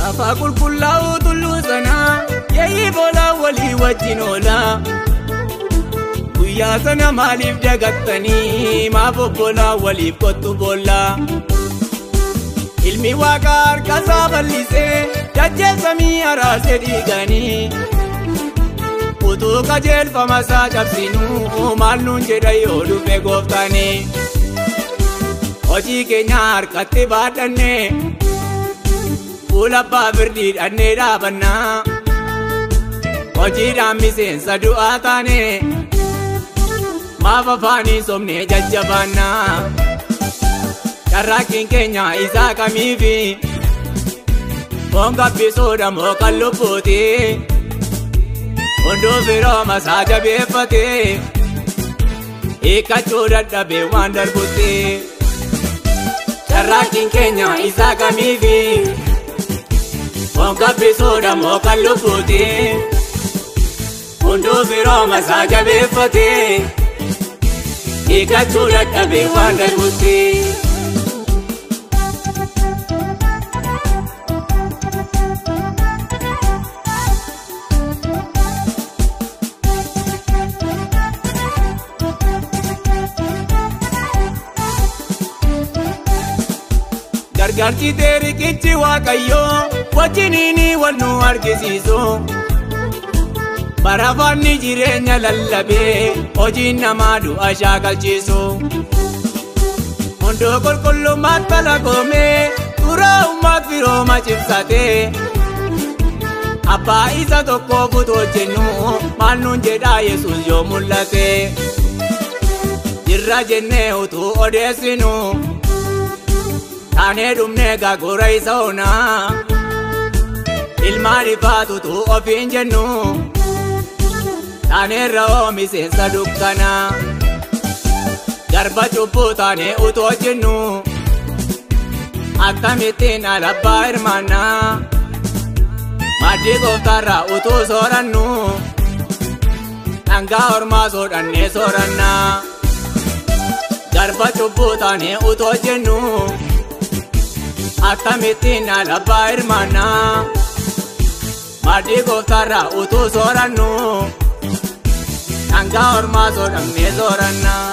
Lafa qulqullaa'u tulluu sanaa yeeyyii boolaa walii wajjin oolaa. Guyyaa sana maaliif dagattanii maaf obbolaa waliif kottu boollaa. Ilmi Waaqaa harkasaa bal'isee dachee samii araasee dhiiganii. Utuu qajeelfama isaa cabsinuu maal nuun jedha yoo dhufe gooftaanii. Hojii keenya harkatti baadhannee fuula abbaa firdii dhannee dhaabannaa. Hojiidhaan miseensa du'aa taanee maaf afaanii somnee jajjabaannaa. Carraaqqiin keenya isaa kamiifi foon gabbisuudha moo kan lubbuuti. Hunduu firoo masaa jabeeffatee hiikkachuu dadhabee waan darbutti. Carraaqqiin keenya isaa kamiifi foon gabbisuudha moo kan lubbuuti. Hunduu firoo masaa jabeeffatee hiikkachuu dadhabee waan darbutti. Gargaarchitee riqichi Waaqayyoo wajjiniini wal nu argisiisu. Barafaanni jireenya lallabee hojiin namaa du'a shaakalchiisu. Hunduu qulqullummaatti talagoomee xuraa'ummaat firooma cibsatee. Abbaa isa tokko fuutoo jennu maal nuun jedhaa Yesuus yoo mul'ate. Jirra jennee utuu odeessinu taanee dhumnee gaagura isa onaa. Ilmaan ifaatutu ofiin jennu taaneerra miseensa dukkanaa. Garba cubbuu taanee utoo jennu akkamittiin alabbaa hirmaannaa. Maaddii gooftaarraa utuu soorannu dhangaa ormaa soodhannee soorannaa. Garba cubbuu taanee utoo jennu akkamittiin alabbaa hirmaannaa. Maaddii gooftaarraa utuu soorannu dhangaa ormaa soodhannee soorannaa.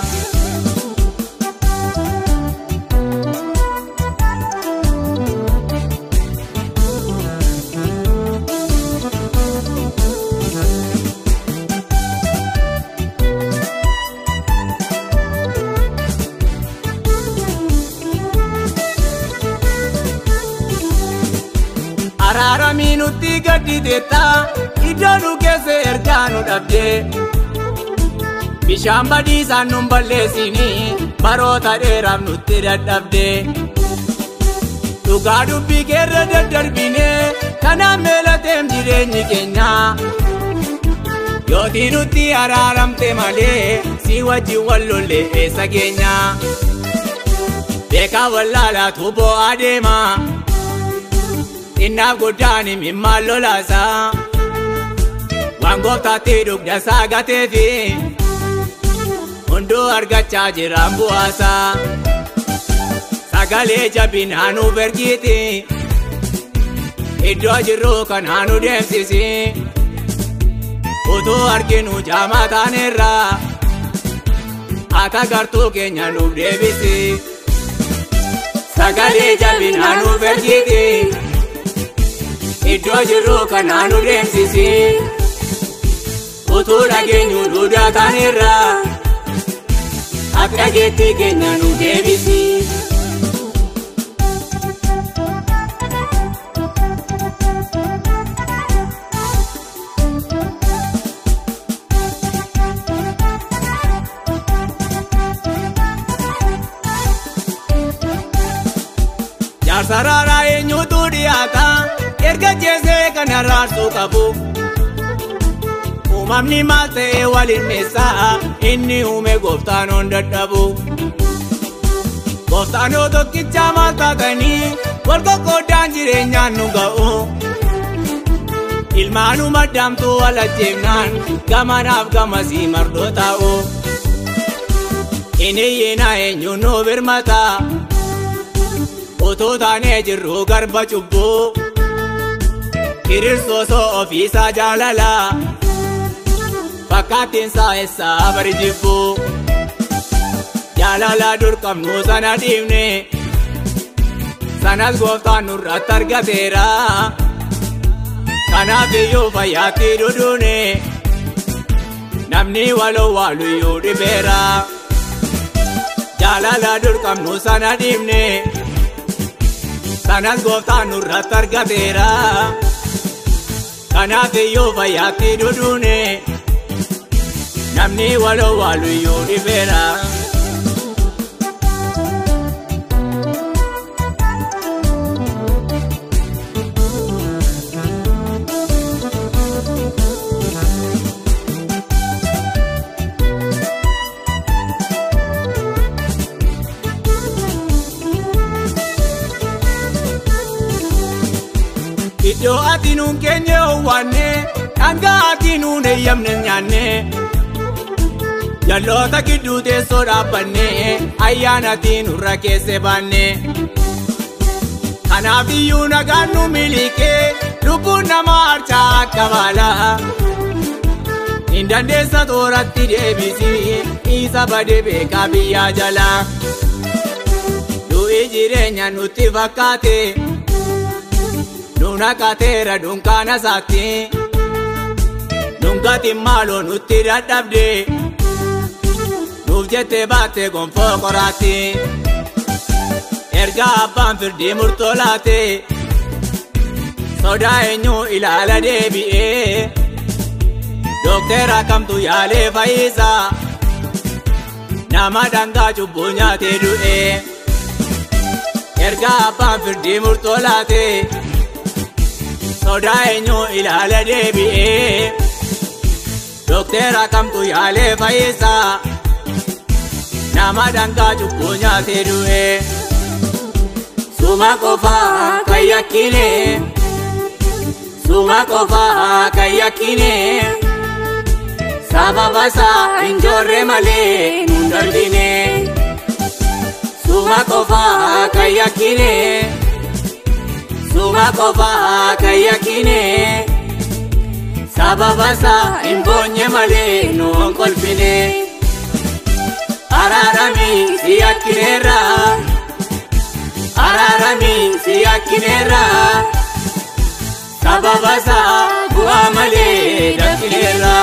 Araaramii nutti gadditeettaa iddoo nu keessa ergaa nu dhabdee. Bishaan badiisaan nun balleessinii baroota dheeraaf nutti dadhabdee. Dhugaa dubbii keerra daddarbinee kanaan meelateem jireenyi keenya. Yootii nutti araaramte malee si wajjin wal lollee eessa keenya. Beekaa wallaalaa tuuboo adeema. Innaaf guddaan himimmaan lolaasaa. Waan gooftaatti dugda isaa gateefi hunduu argachaa jiraan bu'aasaa. Sagalee jabinaa nuuf ergiiti iddoo jirru kanaa nu deemsisi. Utuu arginu jaamaa taaneerraa akka gartuu keenya nuuf deebisi. Sagalee jabinaa nuuf ergiiti iddoo jirru kanaa nu deemsisi. Utuu dhageenyu duudaa taaneerraa akka dhageettii keenya nu deebisi. Jaarsaraaraa eenyutu dhiyaata erga jeesee kana raarsuu qabu. Uumamni maal ta'e waliin meessaa inni uume gooftaan on dadhabu. Gooftaan yoo tokkicha maal taatanii wal qoqqoodaan jireenyaan nu ga'u. Ilmaanuu maddaamtuu wal ajjeefnaan gamanaaf gamasii mardoo taa'u. Inni yeenaa eenyuun nu birmata utuu taanee jirru garba cubbuu. Kiristoosoo ofiisaa jaalala fakkaatinsaa eessaa bari jibbu jaalala dur qabnu sana dhiifne sanas gooftaan nurratti argateera kanaaf iyyuu fayyaatti duduune namni waloo waaluyyuu dhibeera jaalala dur qabnu sana dhiifne sanas gooftaan nurratti argateera kanaaf iyyuu fayyaatti duduune namni waloo waaluyyuu dhibeera. Iddoo ati nuun keenya owwaanne dhangaa ati nuun eeyyamne nyaanne jalloota gidduu teessoo dhaabbanne ayyaana ati nurra keesse baanne kanaaf iyyuu nagaan nu miliqee lubbuun namaa harcaa akka baala hin dandeessa tooratti deebisi isa badee beekaa biyyaa jala du'i jireenya nutti fakkaate Nuna kateera dunkaana saatti Nunkati maaloo nutti dadhabde Nuuf jette baatte gonfoo qoraatti Erga abbaan firdii murtoo laate Sodaa eenyu ilaala deebi'ee Doktera kamtu yaalee fayyisa Nama dangaa cubbuu nyaatee du'ee Erga abbaan firdii murtoo laate Sodaa eenyu ilaala deebi'ee Doktera kamtu yaalee fayyisa Nama dangaa cubbuu nyaatee du'ee Suma qofaa kan yakkine Suma qofaa kan yakkine Sababa isaa hin joorre malee nun darbine Suma qofaa kan yakkine Suma qofaa kan yakkine Sababa isaa hin boonye malee nuun kolfine Araarami si yakkineerra Araarami si yakkineerra Sababa isaa bu'aa malee dakkineerra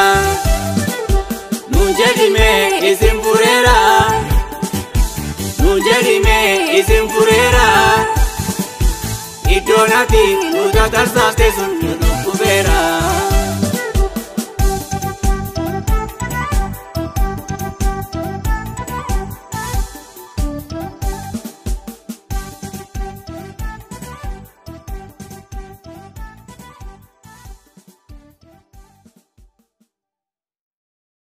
Nuun jedhime isin fureera Nuun jedhime isin fureera Iddoon ati nu tatarsaafte sun nu dhukkubeera.